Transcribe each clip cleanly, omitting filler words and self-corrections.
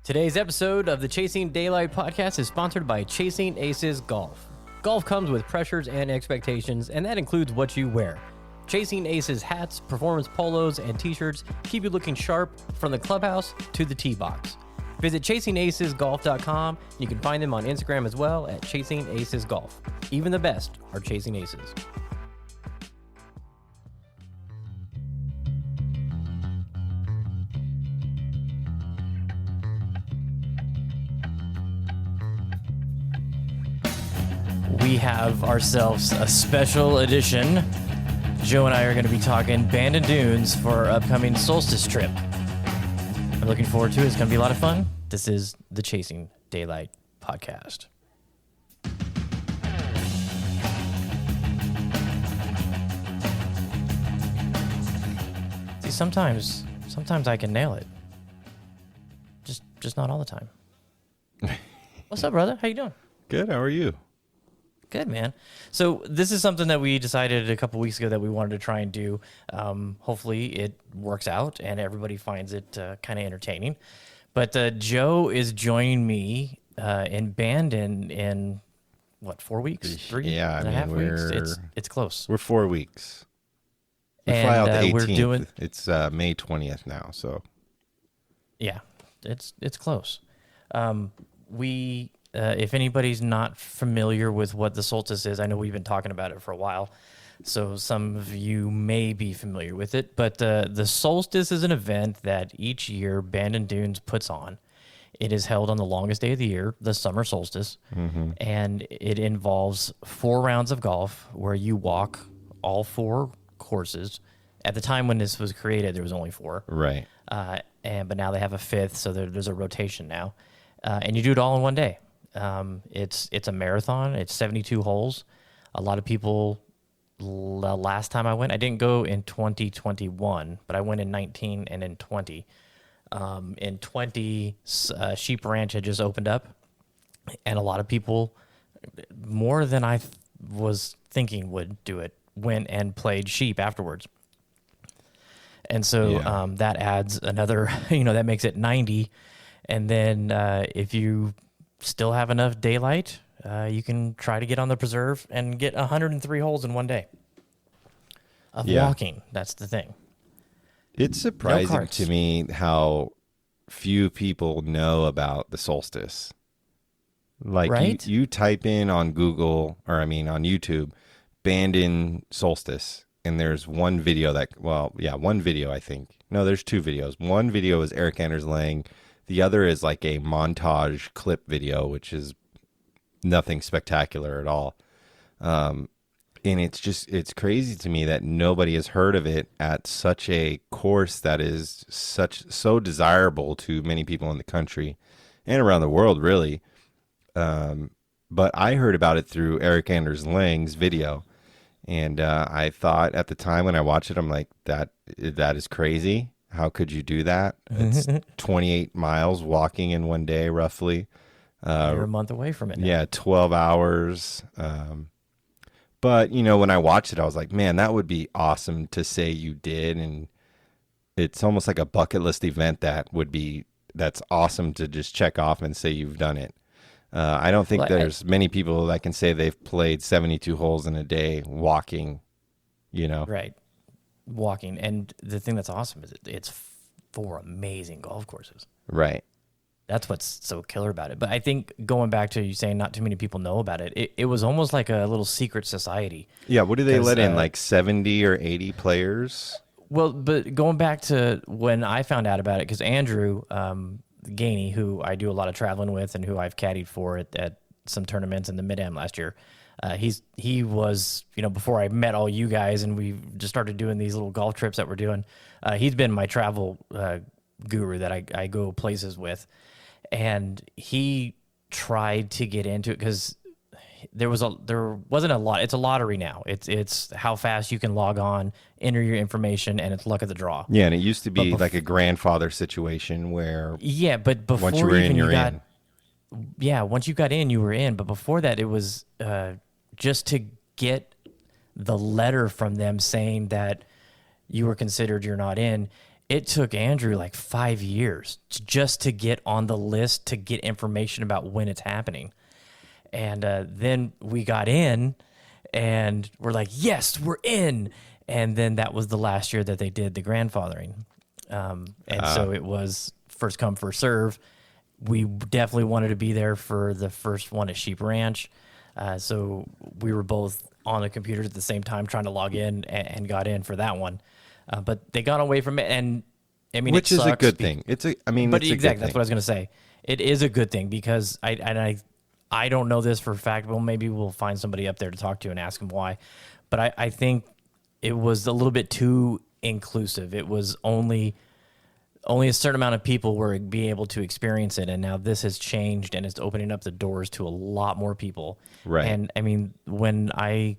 Today's episode of the Chasing Daylight podcast is sponsored by Chasing Aces Golf. Golf comes with pressures and expectations, and that includes what you wear. Chasing Aces hats, performance polos, and t-shirts keep you looking sharp from the clubhouse to the tee box. Visit ChasingAcesGolf.com. You can find them on Instagram as well at Chasing Aces Golf. Even the best are chasing aces. We have ourselves a special edition. Joe and I are going to be talking Bandon Dunes for our upcoming Solstice trip. I'm looking forward to it. It's going to be a lot of fun. This is the Chasing Daylight podcast. See, sometimes I can nail it. Just not all the time. What's up, brother? How you doing? Good. How are you? Good, man. So this is something that we decided a couple weeks ago that we wanted to try and do. Hopefully it works out and everybody finds it kind of entertaining. But Joe is joining me in Bandon in, what, 4 weeks? 3 and a half weeks? It's close. We're 4 weeks. We fly out the 18th. It's May 20th now, so. Yeah, it's close. If anybody's not familiar with what the Solstice is, I know we've been talking about it for a while, so some of you may be familiar with it, but the Solstice is an event that each year Bandon Dunes puts on. It is held on the longest day of the year, the summer solstice, and it involves 4 rounds of golf where you walk all 4 courses. At the time when this was created, there was only 4. Right. But now they have a 5th, so there's a rotation now. And you do it all in one day. It's a marathon. It's 72 holes. A lot of people, the last time I went, I didn't go in 2021, but I went in 19 and in 20. In 20, Sheep Ranch had just opened up, and a lot of people, more than I was thinking would do it, went and played sheep afterwards. And so that adds another, that makes it 90. And then if you still have enough daylight, you can try to get on the preserve and get 103 holes in one day of walking. That's the thing. It's surprising to me how few people know about the solstice. Like, right? you type in on Google, or on YouTube, Bandon Solstice, and there's one video one video, I think. No, there's 2 videos. One video is Eric Anders Lang. The other is like a montage clip video, which is nothing spectacular at all. And it's crazy to me that nobody has heard of it at such a course that is so desirable to many people in the country and around the world, really. But I heard about it through Eric Anders Lang's video. And I thought at the time when I watched it, I'm like, that is crazy. How could you do that? It's 28 miles walking in one day, roughly. You're a month away from it now. Yeah, 12 hours. But, when I watched it, I was like, man, that would be awesome to say you did. And it's almost like a bucket list event that's awesome to just check off and say you've done it. I don't think there's many people that can say they've played 72 holes in a day walking, Right. Walking, and the thing that's awesome is it's 4 amazing golf courses. Right. That's what's so killer about it. But I think going back to you saying not too many people know about it, it was almost like a little secret society. Yeah, what do they let in, like 70 or 80 players? Well, but going back to when I found out about it, because Andrew Gainey, who I do a lot of traveling with and who I've caddied for at some tournaments in the Mid-Am last year, he was, before I met all you guys and we just started doing these little golf trips that we're doing, he's been my travel guru that I go places with. And he tried to get into it because there wasn't a lot. It's a lottery now. It's how fast you can log on, enter your information, and it's luck of the draw. Yeah, and it used to be like a grandfather situation where but before once you were in, you're in. Yeah, once you got in, you were in. But before that, it was just to get the letter from them saying that you were considered, you're not in. It took Andrew like 5 years just to get on the list to get information about when it's happening. And then we got in and we're like, yes, we're in. And then that was the last year that they did the grandfathering. So it was first come, first serve. We definitely wanted to be there for the first one at Sheep Ranch. So we were both on the computers at the same time trying to log in and got in for that one. But they got away from it. And I mean, which is a good thing. Exactly. That's what I was going to say. It is a good thing because I don't know this for a fact, but maybe we'll find somebody up there to talk to and ask them why. But I think it was a little bit too inclusive. It was only a certain amount of people were being able to experience it, and now this has changed and it's opening up the doors to a lot more people. Right. And I mean, when I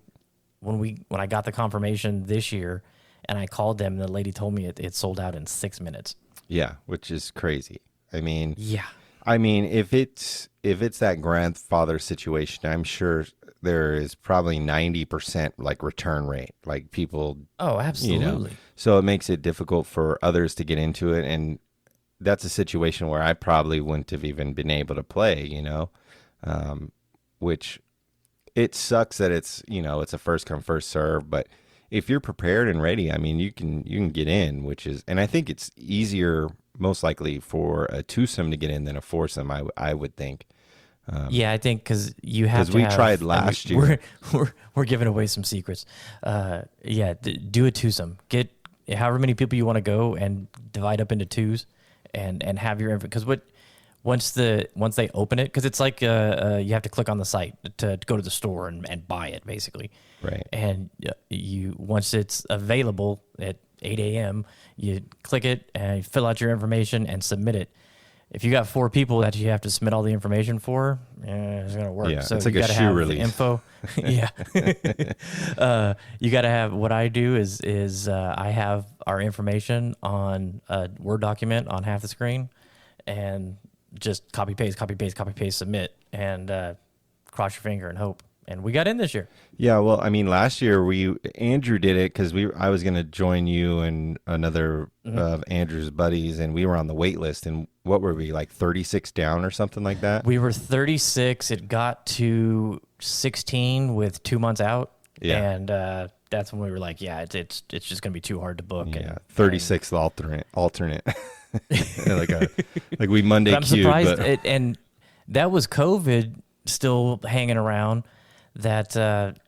got the confirmation this year, and I called them, the lady told me it sold out in 6 minutes. Yeah, which is crazy. I mean, yeah. I mean, if it's that grandfather situation, I'm sure there is probably 90% like return rate, like people. Oh, absolutely. You know, so it makes it difficult for others to get into it, and that's a situation where I probably wouldn't have even been able to play. You know, which it sucks that it's a first come first serve, but if you're prepared and ready, I mean, you can get in, which is, and I think it's easier, most likely, for a twosome to get in than a foursome. I would think. Yeah, I think because you have to. Because we tried last year. We're giving away some secrets. Yeah, do a twosome. Get however many people you want to go and divide up into twos, and have your info. Because once they open it, because it's like you have to click on the site to go to the store and buy it basically. Right. And once it's available at 8 a.m., you click it and fill out your information and submit it. If you got 4 people that you have to submit all the information for, it's gonna work. Yeah, so it's like you a gotta shoe have release. Info. Yeah. You got to have. What I do is I have our information on a Word document on half the screen, and just copy paste, submit, and cross your finger and hope. And we got in this year. Yeah, well, I mean, last year Andrew did it because I was going to join you and another of Andrew's buddies, and we were on the wait list. And what were we, like 36 down or something like that? We were 36. It got to 16 with 2 months out. Yeah, and that's when we were like, yeah, it's just going to be too hard to book. Yeah, 36th alternate. like we Monday but I'm surprised, and that was COVID still hanging around. That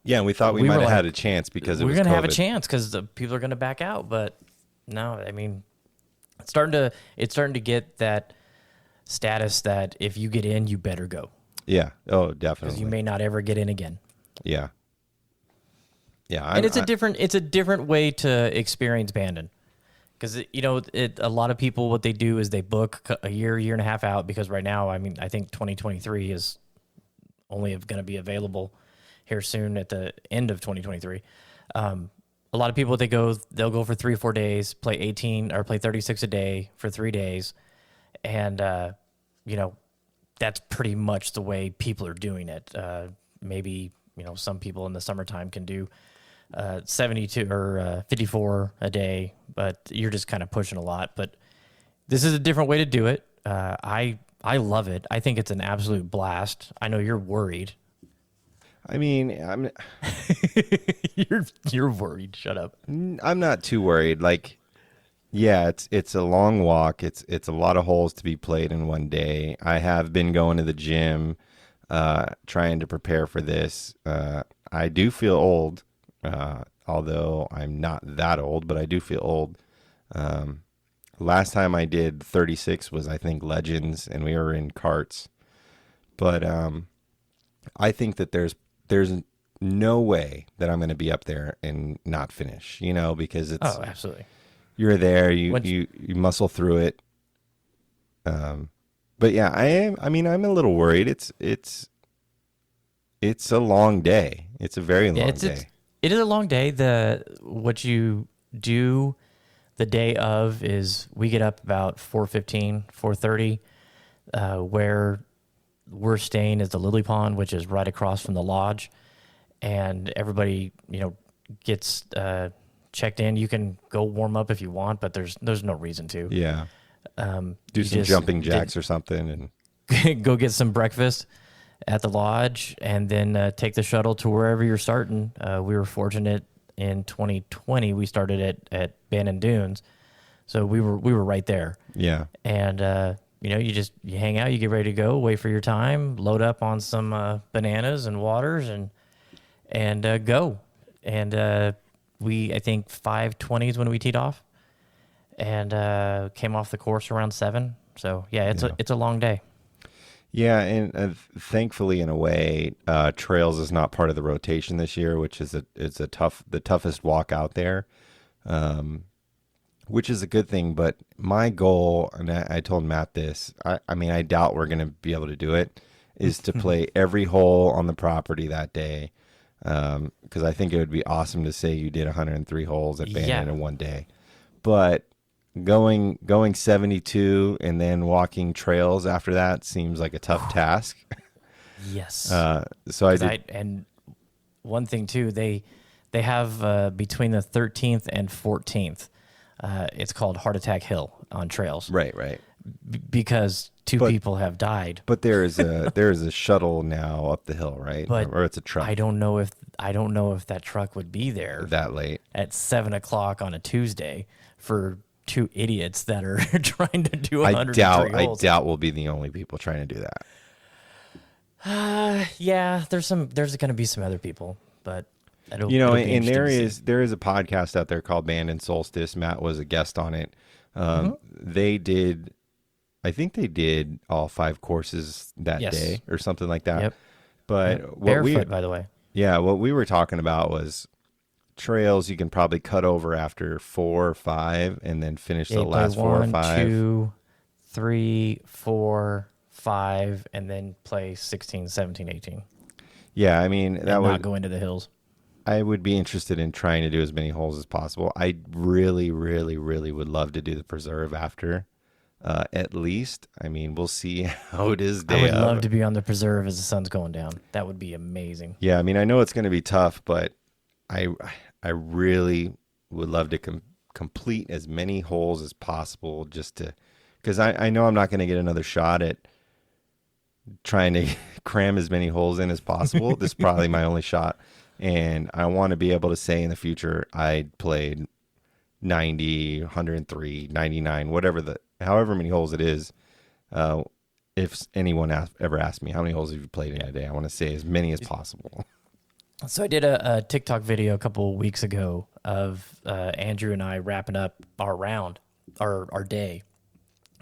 yeah, and we thought we might have had a chance because we're going to have a chance because the people are going to back out. But no, I mean, it's starting to get that status that if you get in, you better go. Yeah. Oh, definitely. Because you may not ever get in again. Yeah. Yeah. And it's a different way to experience Bandon. Because a lot of people, what they do is they book a year and a half out, because right now, I mean, I think 2023 is only going to be available here soon at the end of 2023. A lot of people, they'll go for 3 or 4 days, play 18 or play 36 a day for 3 days. And, that's pretty much the way people are doing it. Maybe, some people in the summertime can do 72 or 54 a day, but you're just kind of pushing a lot. But this is a different way to do it. I love it. I think it's an absolute blast. I know you're worried. I mean, you're worried. Shut up. I'm not too worried. Like, yeah, it's a long walk. It's a lot of holes to be played in one day. I have been going to the gym, trying to prepare for this. I do feel old, although I'm not that old, but I do feel old. Last time I did 36 was, I think, Legends, and we were in carts. But I think that there's no way that I'm going to be up there and not finish, because it's... Oh, absolutely. You're there, you muscle through it. But yeah, I'm a little worried. It's a long day. It's a very long day. It is a long day. What you do the day of is we get up about 4:15, 4:30. Where we're staying is the Lily Pond, which is right across from the lodge, and everybody gets checked in. You can go warm up if you want, but there's no reason to. Yeah. Do some jumping jacks or something and go get some breakfast at the lodge, and then take the shuttle to wherever you're starting. We were fortunate in 2020. We started at Bandon Dunes, so we were right there. Yeah. And you hang out, you get ready to go, wait for your time, load up on some bananas and waters, and go. And I think 5:20 is when we teed off, and came off the course around 7. So yeah, it's a long day. Yeah, and thankfully, in a way, trails is not part of the rotation this year, which is the toughest walk out there, which is a good thing. But my goal, and I told Matt this, I mean, I doubt we're going to be able to do it, is to play every hole on the property that day, because I think it would be awesome to say you did 103 holes at Bandon in one day, but going 72 and then walking trails after that seems like a tough task. Yes. So I did. And one thing too, they have between the 13th and 14th, it's called Heart Attack Hill on trails. Right. Because two people have died. But there is a shuttle now up the hill, right? But or it's a truck. I don't know if that truck would be there that late at 7:00 on a Tuesday for two idiots that are trying to do 103 holes. I doubt we'll be the only people trying to do that. Yeah, there's going to be some other people, but and there is a podcast out there called Bandon Solstice. Matt was a guest on it. I think they did all 5 courses that day or something like that. Yep. But barefoot, by the way. Yeah, what we were talking about was trails you can probably cut over after 4 or 5 and then finish the last 4 or 5. 1, 2, 3, 4, 5, and then play 16, 17, 18. Yeah, I mean, that would not go into the hills. I would be interested in trying to do as many holes as possible. I really, really, really would love to do the preserve after, at least. I mean, we'll see how it is day I would love to be on the preserve as the sun's going down. That would be amazing. Yeah, I mean, I know it's going to be tough, but I really would love to complete as many holes as possible, just to, because I know I'm not going to get another shot at trying to cram as many holes in as possible. This is probably my only shot. And I want to be able to say in the future, I played 90, 103, 99, however many holes it is. If anyone ever asked me, how many holes have you played in a day? I want to say as many as possible. So I did a TikTok video a couple of weeks ago of Andrew and I wrapping up our round, our day.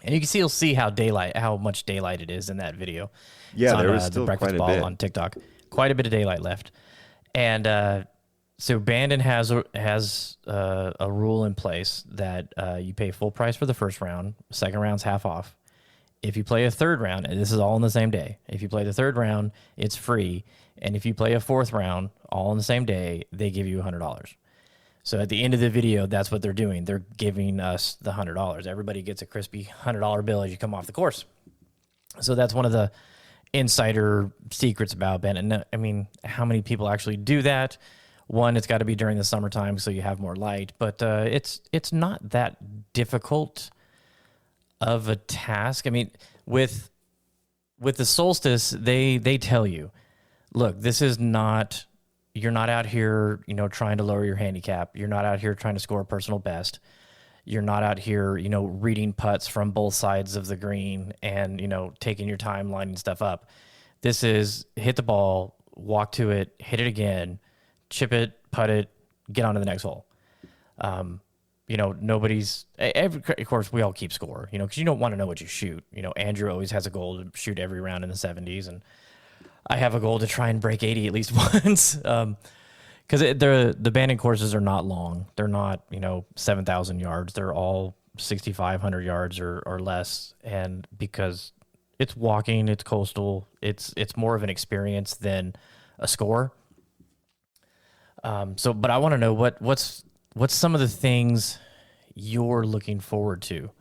And you can see how much daylight it is in that video. Yeah, there was still the breakfast quite a bit on TikTok. Quite a bit of daylight left. And so Bandon has a rule in place that you pay full price for the first round. Second round's half off. If you play a third round, and this is all on the same day, if you play the third round, it's free. And if you play a fourth round, all on the same day, they give you $100. So at the end of the video, that's what they're doing. They're giving us the $100. Everybody gets a crispy $100 bill as you come off the course. So that's one of the insider secrets about Bandon. I mean, how many people actually do that? One, it's got to be during the summertime so you have more light, but it's not that difficult of a task. I mean, with the solstice, they tell you, look, this is not, you're not out here, trying to lower your handicap. You're not out here trying to score a personal best. You're not out here, reading putts from both sides of the green and, taking your time lining stuff up. This is hit the ball, walk to it, hit it again, chip it, putt it, get on to the next hole. Nobody's, of course, we all keep score, because you don't want to know what you shoot. Andrew always has a goal to shoot every round in the 70s, and I have a goal to try and break 80 at least once. Because the Bandon courses are not long. They're not, 7,000 yards. They're all 6,500 yards or less. And because it's walking, it's coastal, it's more of an experience than a score. But I want to know what's some of the things you're looking forward to,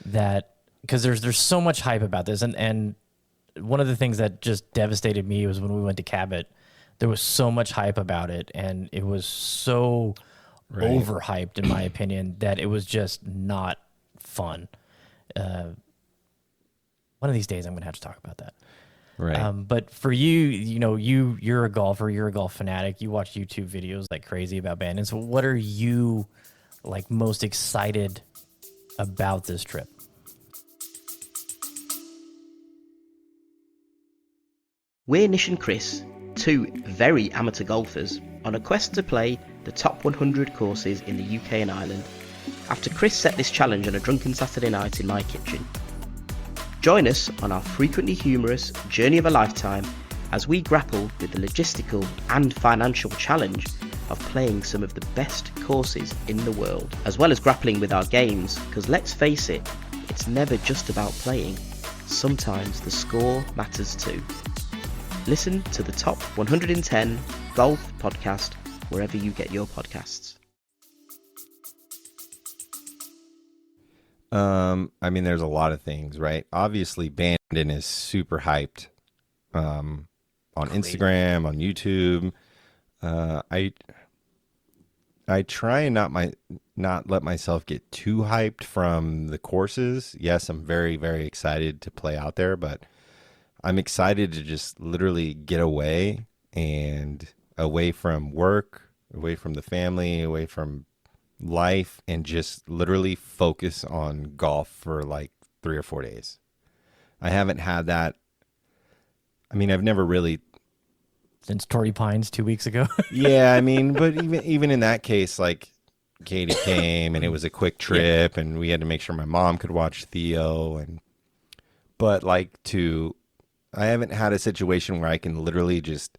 that, because there's so much hype about this. And one of the things that just devastated me was when we went to Cabot. There was so much hype about it, and it was so overhyped, in my opinion, that it was just not fun. One of these days, I'm going to have to talk about that. Right. But for you, you're a golfer, you're a golf fanatic. You watch YouTube videos like crazy about Bandon. So what are you like most excited about this trip? We're Nish and Chris, two very amateur golfers on a quest to play the top 100 courses in the UK and Ireland, after Chris set this challenge on a drunken Saturday night in my kitchen. Join us on our frequently humorous journey of a lifetime as we grapple with the logistical and financial challenge of playing some of the best courses in the world, as well as grappling with our games, because let's face it, it's never just about playing. Sometimes the score matters too. Listen to the Top 110 Golf Podcast wherever you get your podcasts. I mean, there's a lot of things, right? Obviously, Bandon is super hyped on Instagram, on YouTube. I try and not let myself get too hyped from the courses. Yes, I'm very, very excited to play out there, but I'm excited to just literally get away from work, away from the family, away from life, and just literally focus on golf for like 3 or 4 days. I haven't had that. I mean, I've never really. Since Torrey Pines 2 weeks ago. Yeah, I mean, but even in that case, like Katie came and it was a quick trip, and we had to make sure my mom could watch Theo, but I haven't had a situation where I can literally just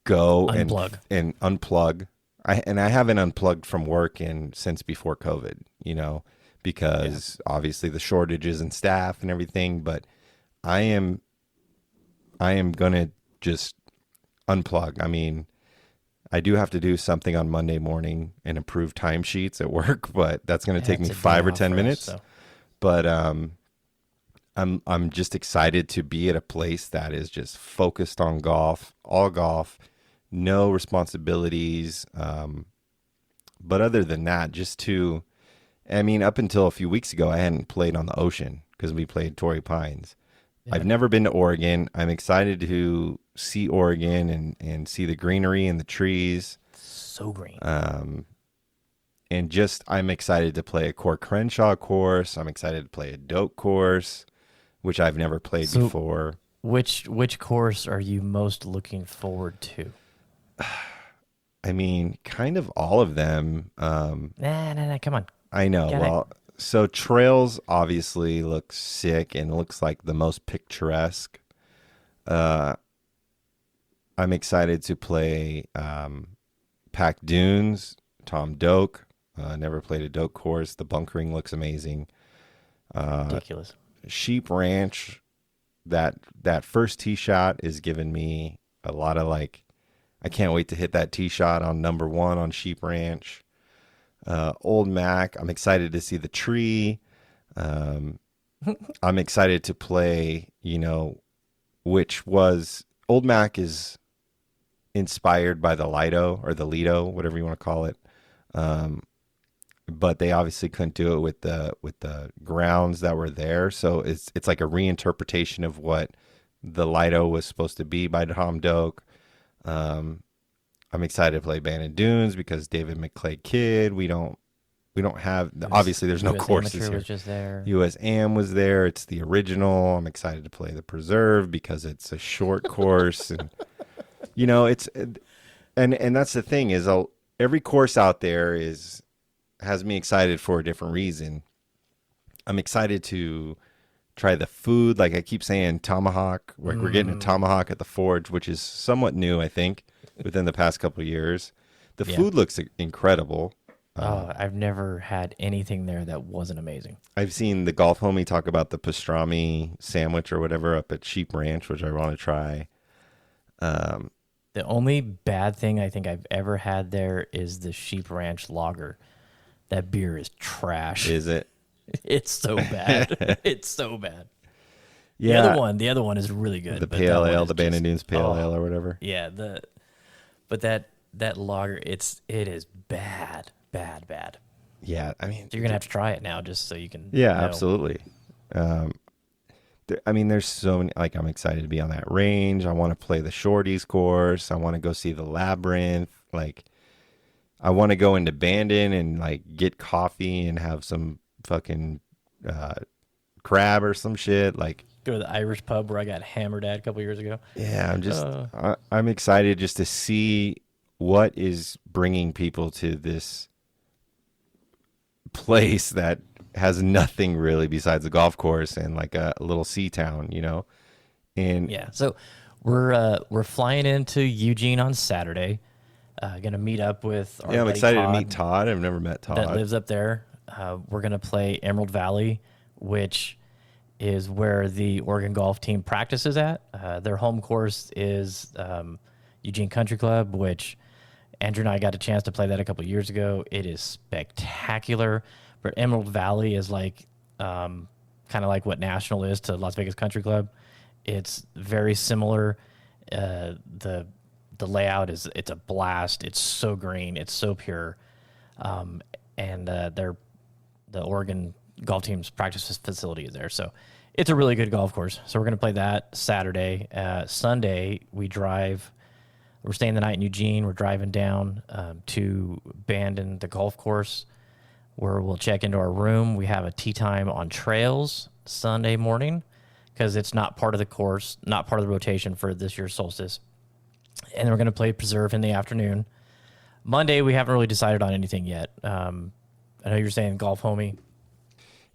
go unplug. and unplug. I haven't unplugged from work since before COVID, because obviously the shortages in staff and everything, but I am gonna just unplug. I mean, I do have to do something on Monday morning and approve timesheets at work, but that's going to take me 5 or 10 minutes. But I'm just excited to be at a place that is just focused on golf, all golf, no responsibilities. But other than that, up until a few weeks ago, I hadn't played on the ocean because we played Torrey Pines. Yeah. I've never been to Oregon. I'm excited to see Oregon and see the greenery and the trees. So green. And I'm excited to play a Core Crenshaw course. I'm excited to play a Doak course, which I've never played before. Which course are you most looking forward to? I mean, kind of all of them. Nah, come on. I know. So Trails obviously looks sick and looks like the most picturesque. I'm excited to play Bandon Dunes, Tom Doak. Never played a Doak course. The bunkering looks amazing. Ridiculous. Sheep Ranch, that first tee shot is giving me a lot of I can't wait to hit that tee shot on number 1 on Sheep Ranch. Old Mac, I'm excited to see the tree. I'm excited to play, which was Old Mac is inspired by the Lido or the Lido, whatever you want to call it. But they obviously couldn't do it with the grounds that were there. So it's like a reinterpretation of what the Lido was supposed to be by Tom Doak. I'm excited to play Bandon Dunes because David McClay Kidd. We don't have obviously there's no US courses Amateur here. was just there. US Am was there. It's the original. I'm excited to play the Preserve because it's a short course, and it's and that's the thing is every course out there has me excited for a different reason. I'm excited to try the food. Like I keep saying, tomahawk. We're getting a tomahawk at the Forge, which is somewhat new, I think, within the past couple of years. The food looks incredible. I've never had anything there that wasn't amazing. I've seen the Golf Homie talk about the pastrami sandwich or whatever up at Sheep Ranch, which I want to try. The only bad thing I think I've ever had there is the Sheep Ranch lager. That beer is trash. Is it? It's so bad. It's so bad. Yeah. The other one is really good. The pale ale, the Bandon Dunes pale ale or whatever. Yeah, but that that lager, it is bad. Yeah, I mean, so you're gonna have to try it now just so you can. Yeah, know. absolutely. I mean, there's so many. Like, I'm excited to be on that range. I want to play the shorties course. I want to go see the labyrinth. Like, I want to go into Bandon and like get coffee and have some fucking crab or some shit. Like, Go to the Irish pub where I got hammered at a couple years ago. yeah, I'm excited just to see what is bringing people to this place that has nothing really besides a golf course and like a little sea town, you know. And yeah, so we're flying into Eugene on Saturday. Gonna meet up with our I'm buddy excited Todd to meet Todd. I've never met Todd. that lives up there. We're gonna play Emerald Valley, which is where the Oregon golf team practices at. Their home course is Eugene Country Club, which Andrew and I got a chance to play that a couple years ago. It is spectacular. But Emerald Valley is like kind of like what National is to Las Vegas Country Club. It's very similar. The layout it's a blast. It's so green. It's so pure. And the Oregon golf team's practice facility is there. So it's a really good golf course. So we're going to play that Saturday. Sunday, we're staying the night in Eugene. We're driving down to Bandon, the golf course, where we'll check into our room. We have a tee time on trails Sunday morning because it's not part of the course, not part of the rotation for this year's Solstice. And then we're going to play Preserve in the afternoon. Monday, we haven't really decided on anything yet. I know you're saying golf homie.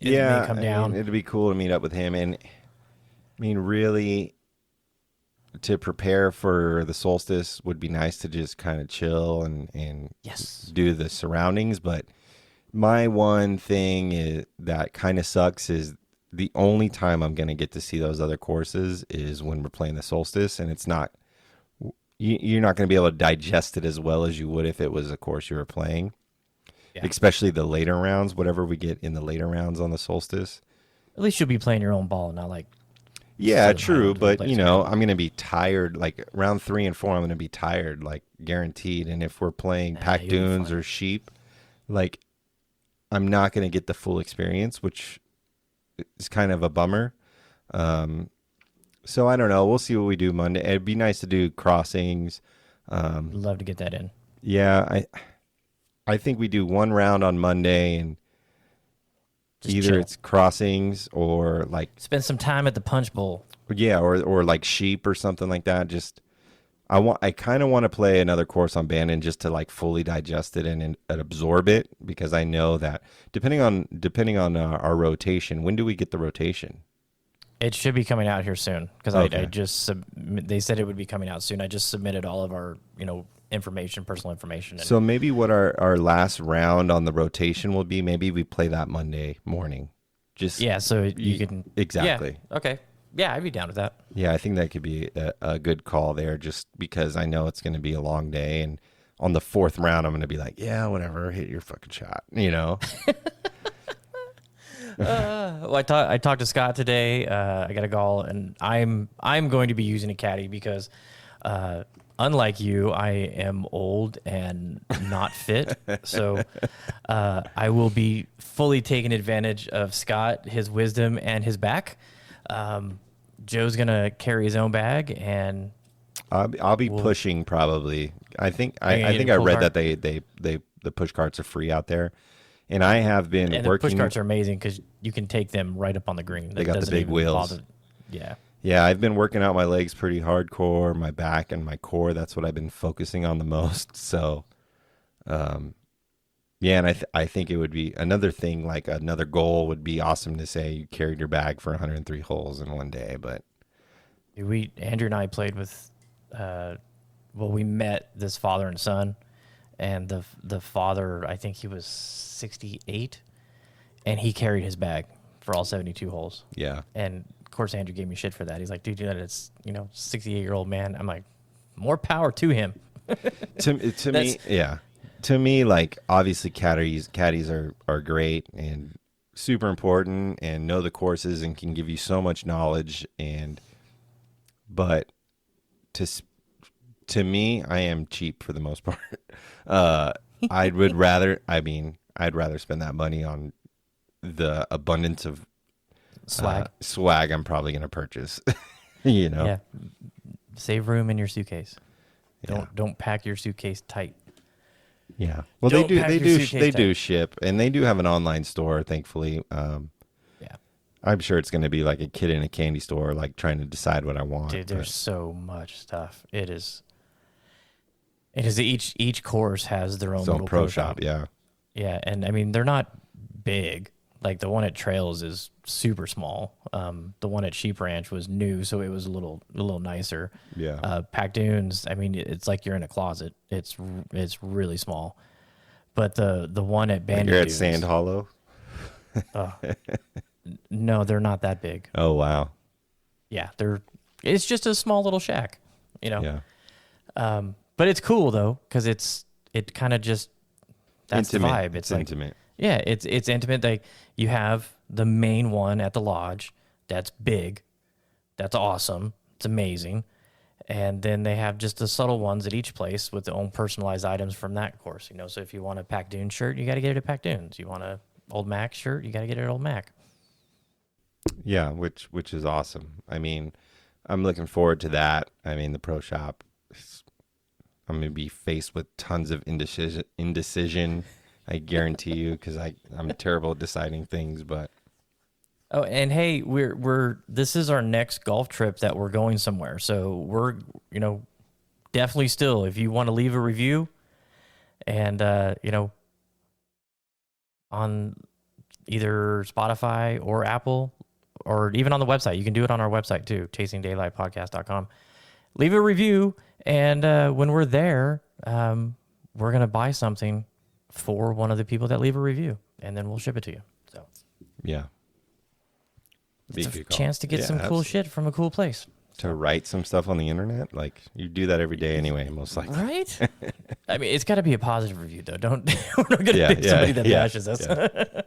Yeah, come down. I mean, it'd be cool to meet up with him. And I mean, really, to prepare for the solstice would be nice to just kind of chill and yes, do the surroundings. But my one thing that kind of sucks is the only time I'm going to get to see those other courses is when we're playing the solstice. And it's not, you're not going to be able to digest it as well as you would if it was a course you were playing. Yeah. Especially the later rounds, whatever we get in the later rounds on the solstice. At least you'll be playing your own ball, not like. Yeah, true. But, you know, I'm going to be tired. Like round 3 and 4, I'm going to be tired, like guaranteed. And if we're playing pack dunes or sheep, like I'm not going to get the full experience, which is kind of a bummer. So I don't know. We'll see what we do Monday. It'd be nice to do crossings. Love to get that in. Yeah, I think we do one round on Monday and just either chill. It's crossings or like spend some time at the punch bowl. Yeah, or like sheep or something like that. Just I kind of want to play another course on Bandon just to like fully digest it and absorb it, because I know that depending on our rotation. When do we get the rotation? It should be coming out here soon because okay. They said it would be coming out soon. I just submitted all of our information, personal information. So maybe what our last round on the rotation will be, maybe we play that Monday morning. Just so you can exactly. Yeah, okay. Yeah, I'd be down with that. Yeah, I think that could be a good call there, just because I know it's going to be a long day, and on the 4th round, I'm going to be like, yeah, whatever, hit your fucking shot, Well, I talked to Scott today. I got a call, and I'm going to be using a caddy because, unlike you, I am old and not fit. So I will be fully taking advantage of Scott, his wisdom, and his back. Joe's gonna carry his own bag, and I'll be pushing probably. I think I read that they the push carts are free out there. And I have been working. The push carts are amazing because you can take them right up on the green. They got the big wheels. Yeah. Yeah, I've been working out my legs pretty hardcore, my back and my core. That's what I've been focusing on the most. So, yeah, and I think it would be another thing, like another goal would be awesome to say you carried your bag for 103 holes in one day. But Andrew and I played with, we met this father and son. And the father, I think he was 68, and he carried his bag for all 72 holes. Yeah. And, of course, Andrew gave me shit for that. He's like, dude, it's, 68-year-old man. I'm like, more power to him. to me, yeah. To me, like, obviously caddies are great and super important and know the courses and can give you so much knowledge. But to me, I am cheap for the most part. I'd rather spend that money on the abundance of swag I'm probably going to purchase. Yeah. Save room in your suitcase. Don't pack your suitcase tight. Yeah. Well, they do ship, and they do have an online store, thankfully. I'm sure it's going to be like a kid in a candy store, like trying to decide what I want. Dude, there's so much stuff. It is each course has their own little pro shop. Yeah. Yeah, and I mean they're not big. Like the one at Trails is super small. The one at Sheep Ranch was new, so it was a little nicer. Yeah. Pack Dunes, I mean, it's like you're in a closet. It's really small. But the one at Bandon You're at Dunes, Sand Hollow. No, they're not that big. Oh wow. Yeah, it's just a small little shack, Yeah. But it's cool though, because it kind of just that's intimate. The vibe. It's like, intimate. Yeah, it's intimate. Like you have the main one at the lodge. That's big. That's awesome. It's amazing. And then they have just the subtle ones at each place with their own personalized items from that course. So if you want a Pack Dunes shirt, you got to get it at Pack Dunes. You want a Old Mac shirt, you got to get it at Old Mac. Yeah, which is awesome. I mean, I'm looking forward to that. I mean, the pro shop, I'm going to be faced with tons of indecision. I guarantee you, because I'm terrible at deciding things. But oh, and hey, this is our next golf trip that we're going somewhere. So we're definitely still, if you want to leave a review, and on either Spotify or Apple, or even on the website. You can do it on our website too, chasingdaylightpodcast.com. Leave a review, and when we're there, we're going to buy something for one of the people that leave a review, and then we'll ship it to you. So yeah. It's a chance to get some cool shit from a cool place. To write some stuff on the internet? Like, you do that every day anyway, most likely. Right? I mean, it's got to be a positive review, though. We're not going to pick somebody that bashes us. Yeah.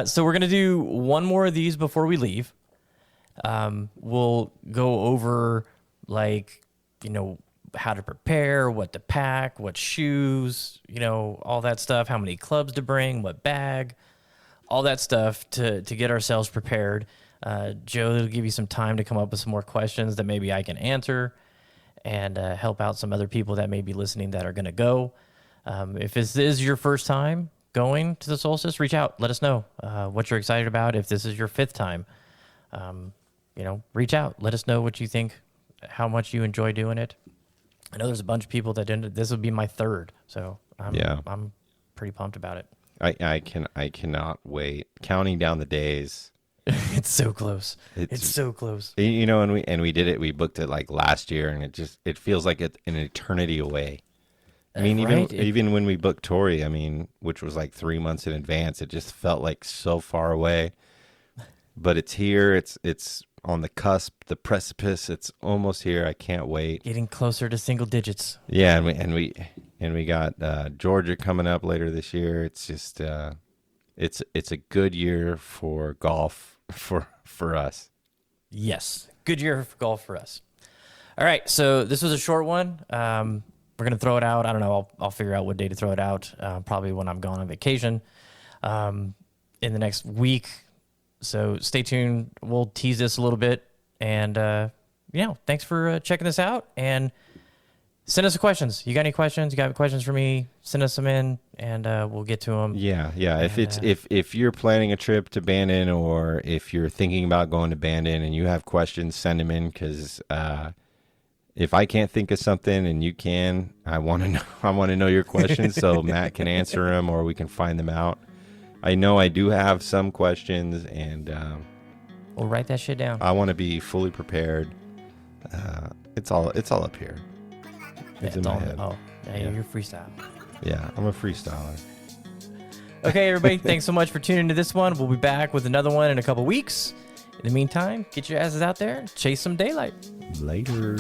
So we're going to do one more of these before we leave. We'll go over, how to prepare, what to pack, what shoes, all that stuff, how many clubs to bring, what bag, all that stuff to get ourselves prepared. Joe will give you some time to come up with some more questions that maybe I can answer, and help out some other people that may be listening that are going to go. If this is your first time going to the Solstice, reach out. Let us know what you're excited about. If this is your fifth time, reach out. Let us know what you think, how much you enjoy doing it. I know there's a bunch of people that didn't. This will be my third, so I'm pretty pumped about it. I cannot wait. Counting down the days. It's so close. It's so close. And we did it. We booked it like last year, and it feels like an eternity away. I mean, even when we booked Tori, which was like 3 months in advance, it just felt like so far away. But it's here. It's on the cusp, the precipice. It's almost here. I can't wait. Getting closer to single digits. Yeah, and we got Georgia coming up later this year. It's just it's a good year for golf for us. Yes, good year for golf for us. All right, so this was a short one. We're gonna throw it out. I don't know. I'll figure out what day to throw it out. Probably when I'm gone on vacation in the next week. So stay tuned. We'll tease this a little bit, and thanks for checking this out. And send us questions. You got any questions? You got questions for me? Send us them in, and we'll get to them. Yeah. And, if you're planning a trip to Bandon, or if you're thinking about going to Bandon and you have questions, send them in, because if I can't think of something and you can, I want to know. I want to know your questions so Matt can answer them, or we can find them out. I know I do have some questions, and we'll write that shit down. I want to be fully prepared. It's all up here. It's in my head. You're freestyle. Yeah, I'm a freestyler. Okay, everybody, thanks so much for tuning into this one. We'll be back with another one in a couple weeks. In the meantime, get your asses out there and chase some daylight. Later.